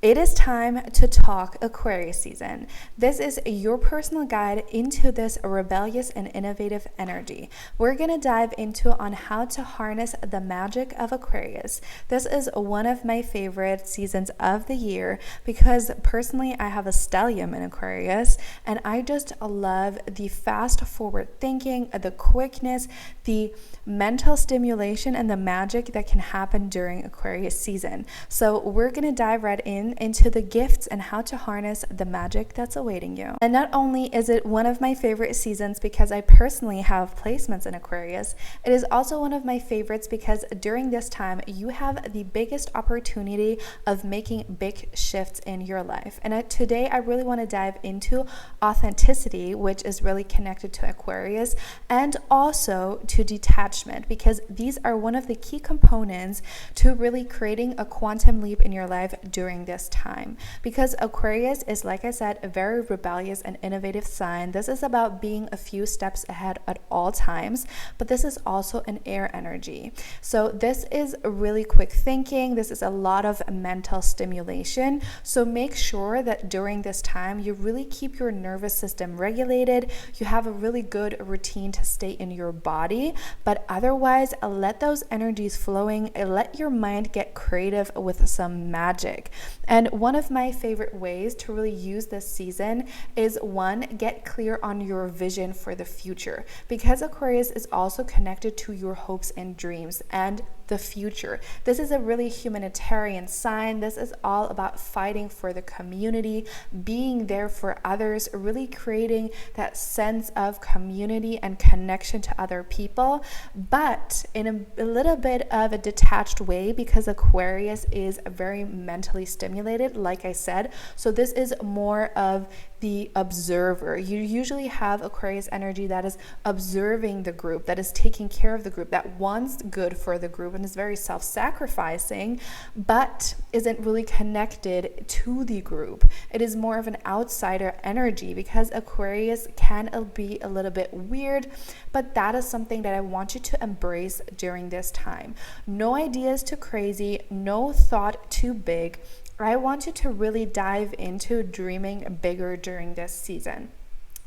It is time to talk Aquarius season. This is your personal guide into this rebellious and innovative energy. We're going to dive into on how to harness the magic of Aquarius. This is one of my favorite seasons of the year because personally I have a stellium in Aquarius and I just love the fast forward thinking, the quickness, the mental stimulation and the magic that can happen during Aquarius season. So we're going to dive right into the gifts and how to harness the magic that's awaiting you. And not only is it one of my favorite seasons because I personally have placements in Aquarius, it is also one of my favorites because during this time you have the biggest opportunity of making big shifts in your life. And today I really want to dive into authenticity, which is really connected to Aquarius, and also to detachment, because these are one of the key components to really creating a quantum leap in your life during this time. Because Aquarius is, like I said, a very rebellious and innovative sign. This is about being a few steps ahead at all times, but this is also an air energy. So this is really quick thinking. This is a lot of mental stimulation. So make sure that during this time, you really keep your nervous system regulated. You have a really good routine to stay in your body, but otherwise let those energies flowing, let your mind get creative with some magic. And one of my favorite ways to really use this season is one, get clear on your vision for the future, because Aquarius is also connected to your hopes and dreams and the future. This is a really humanitarian sign. This is all about fighting for the community, being there for others, really creating that sense of community and connection to other people, but in a little bit of a detached way, because Aquarius is very mentally stimulated, like I said. So this is more of the observer. You usually have Aquarius energy that is observing the group, that is taking care of the group, that wants good for the group and is very self-sacrificing, but isn't really connected to the group. It is more of an outsider energy because Aquarius can be a little bit weird, but that is something that I want you to embrace during this time. No ideas too crazy, no thought too big. I want you to really dive into dreaming bigger during this season.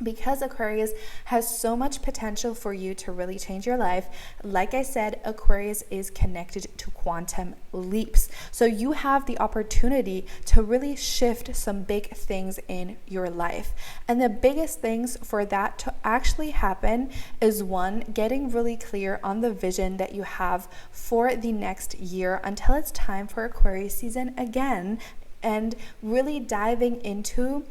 Because Aquarius has so much potential for you to really change your life. Like I said, Aquarius is connected to quantum leaps. So you have the opportunity to really shift some big things in your life. And the biggest things for that to actually happen is one, getting really clear on the vision that you have for the next year until it's time for Aquarius season again, and really diving into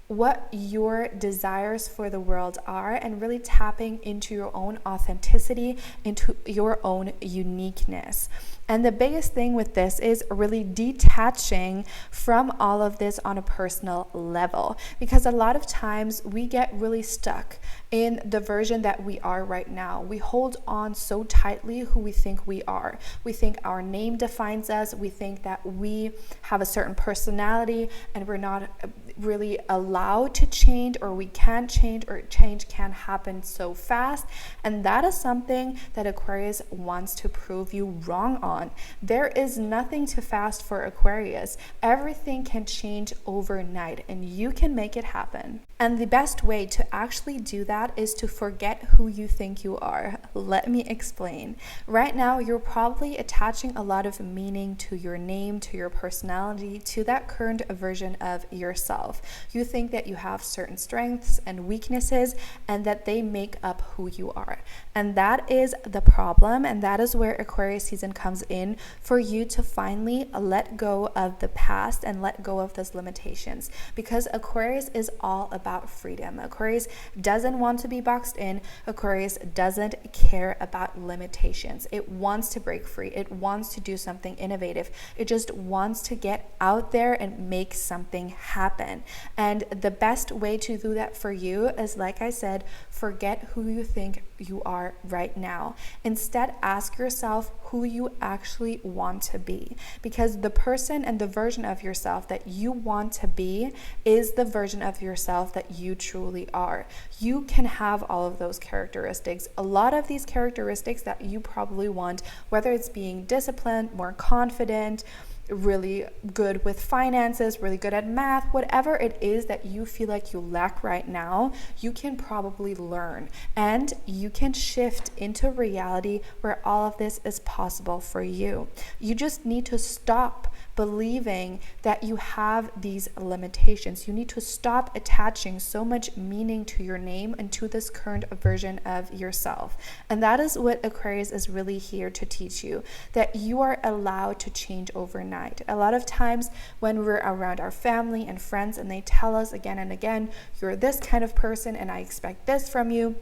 what your desires for the world are and really tapping into your own authenticity, into your own uniqueness. And the biggest thing with this is really detaching from all of this on a personal level, because a lot of times we get really stuck in the version that we are right now. We hold on so tightly who we think we are. We think our name defines us. We think that we have a certain personality and we're not really allowed to change, or we can't change, or change can happen so fast. And that is something that Aquarius wants to prove you wrong on. There is nothing too fast for Aquarius. Everything can change overnight and you can make it happen. And the best way to actually do that is to forget who you think you are. Let me explain. Right now, you're probably attaching a lot of meaning to your name, to your personality, to that current version of yourself. You think that you have certain strengths and weaknesses and that they make up who you are. And that is the problem, and that is where Aquarius season comes in for you to finally let go of the past and let go of those limitations, because Aquarius is all about freedom. Aquarius doesn't want to be boxed in. Aquarius doesn't care about limitations. It wants to break free. It wants to do something innovative. It just wants to get out there and make something happen. And the best way to do that for you is, like I said, forget who you think you are right now. Instead, ask yourself who you actually want to be, because the person and the version of yourself that you want to be is the version of yourself that you truly are. You can have all of those characteristics. A lot of these characteristics that you probably want, whether it's being disciplined, more confident, really good with finances, really good at math, whatever it is that you feel like you lack right now, you can probably learn and you can shift into reality where all of this is possible for you. You just need to stop believing that you have these limitations. You need to stop attaching so much meaning to your name and to this current version of yourself. And that is what Aquarius is really here to teach you, that you are allowed to change overnight. A lot of times when we're around our family and friends and they tell us again and again, you're this kind of person and I expect this from you,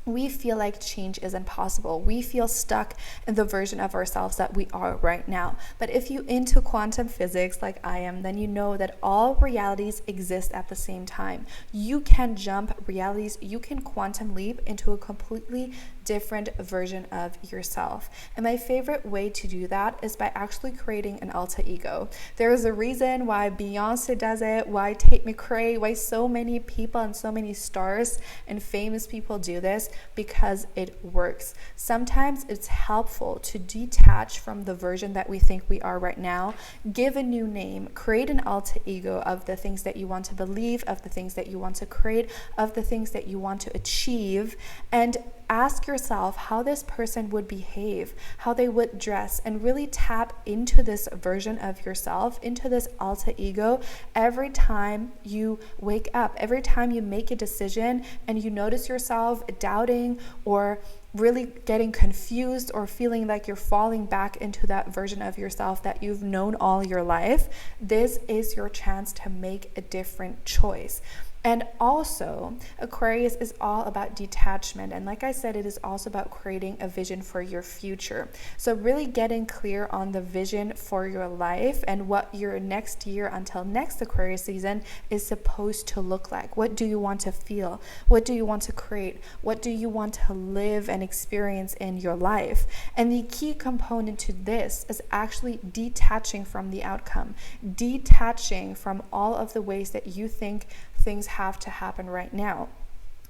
we feel like change is impossible. We feel stuck in the version of ourselves that we are right now. But if you into quantum physics like I am, then you know that all realities exist at the same time. You can jump realities, you can quantum leap into a completely different version of yourself. And my favorite way to do that is by actually creating an alter ego. There is a reason why Beyonce does it, why Tate McRae, why so many people and so many stars and famous people do this, because it works. Sometimes it's helpful to detach from the version that we think we are right now, give a new name, create an alter ego of the things that you want to believe, of the things that you want to create, of the things that you want to achieve, and ask yourself how this person would behave, how they would dress, and really tap into this version of yourself, into this alter ego every time you wake up, every time you make a decision and you notice yourself doubting or really getting confused or feeling like you're falling back into that version of yourself that you've known all your life. This is your chance to make a different choice. And also, Aquarius is all about detachment. And like I said, it is also about creating a vision for your future. So really getting clear on the vision for your life and what your next year until next Aquarius season is supposed to look like. What do you want to feel? What do you want to create? What do you want to live and experience in your life? And the key component to this is actually detaching from the outcome, detaching from all of the ways that you think things have to happen right now.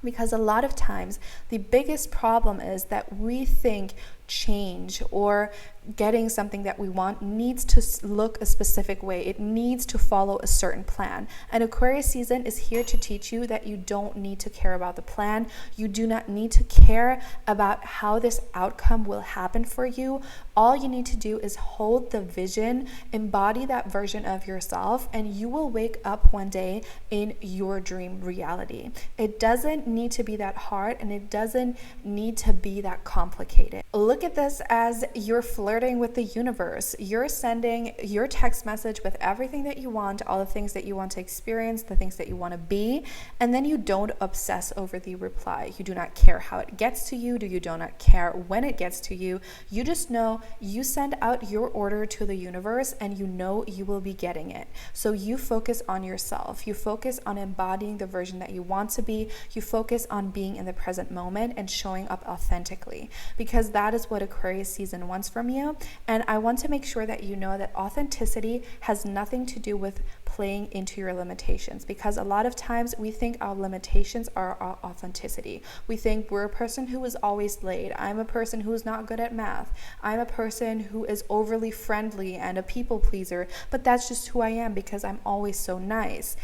Because a lot of times the biggest problem is that we think change or getting something that we want needs to look a specific way. It needs to follow a certain plan. And Aquarius season is here to teach you that you don't need to care about the plan. You do not need to care about how this outcome will happen for you. All you need to do is hold the vision, embody that version of yourself, and you will wake up one day in your dream reality. It doesn't need to be that hard, and it doesn't need to be that complicated. Look at this as you're flirting with the universe. You're sending your text message with everything that you want, all the things that you want to experience, the things that you want to be, and then you don't obsess over the reply. You do not care how it gets to you. You do not care when it gets to you. You just know you send out your order to the universe and you know you will be getting it. So you focus on yourself. You focus on embodying the version that you want to be. You focus on being in the present moment and showing up authentically, because that is what Aquarius season wants from you. And I want to make sure that you know that authenticity has nothing to do with playing into your limitations, because a lot of times we think our limitations are our authenticity. We think we're a person who is always late. I'm a person who is not good at math. I'm a person who is overly friendly and a people pleaser, but that's just who I am because I'm always so nice.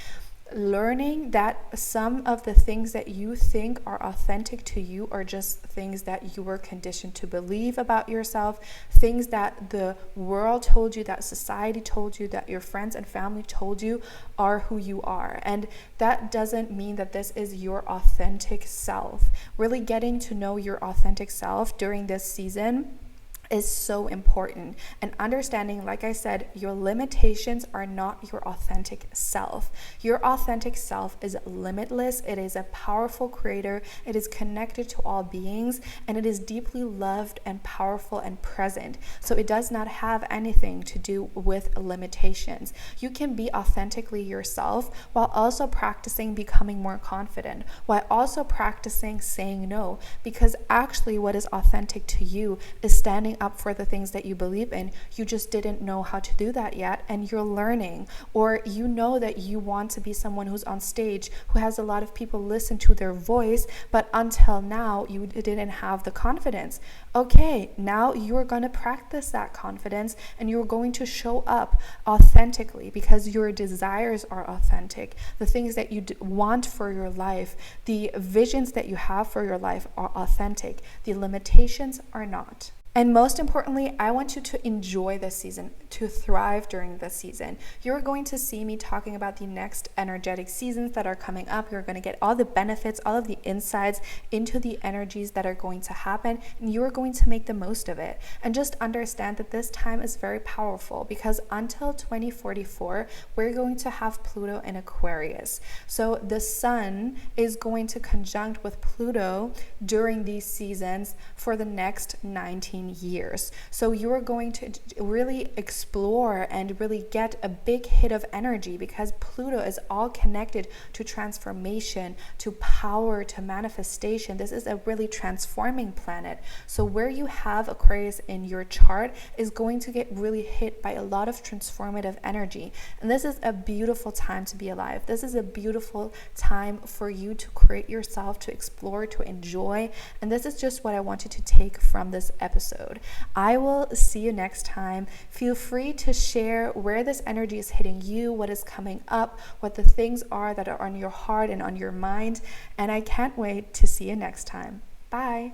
Learning that some of the things that you think are authentic to you are just things that you were conditioned to believe about yourself, things that the world told you, that society told you, that your friends and family told you are who you are. And that doesn't mean that this is your authentic self. Really getting to know your authentic self during this season is so important, and understanding, like I said, your limitations are not your authentic self. Your authentic self is limitless. It is a powerful creator. It is connected to all beings, and it is deeply loved and powerful and present. So it does not have anything to do with limitations. You can be authentically yourself while also practicing becoming more confident, while also practicing saying no, because actually what is authentic to you is standing up for the things that you believe in. You just didn't know how to do that yet, and you're learning. Or you know that you want to be someone who's on stage, who has a lot of people listen to their voice, but until now you didn't have the confidence. Okay, now you're going to practice that confidence, and you're going to show up authentically because your desires are authentic. The things that you want for your life, the visions that you have for your life are authentic. The limitations are not. And most importantly, I want you to enjoy this season, to thrive during this season. You're going to see me talking about the next energetic seasons that are coming up. You're going to get all the benefits, all of the insights into the energies that are going to happen, and you're going to make the most of it. And just understand that this time is very powerful because until 2044, we're going to have Pluto in Aquarius. So the Sun is going to conjunct with Pluto during these seasons for the next 19 years. So you're going to really explore and really get a big hit of energy because Pluto is all connected to transformation, to power, to manifestation. This is a really transforming planet. So where you have Aquarius in your chart is going to get really hit by a lot of transformative energy. And this is a beautiful time to be alive. This is a beautiful time for you to create yourself, to explore, to enjoy. And this is just what I want you to take from this episode. I will see you next time. Feel free to share where this energy is hitting you, what is coming up, what the things are that are on your heart and on your mind. And I can't wait to see you next time. Bye.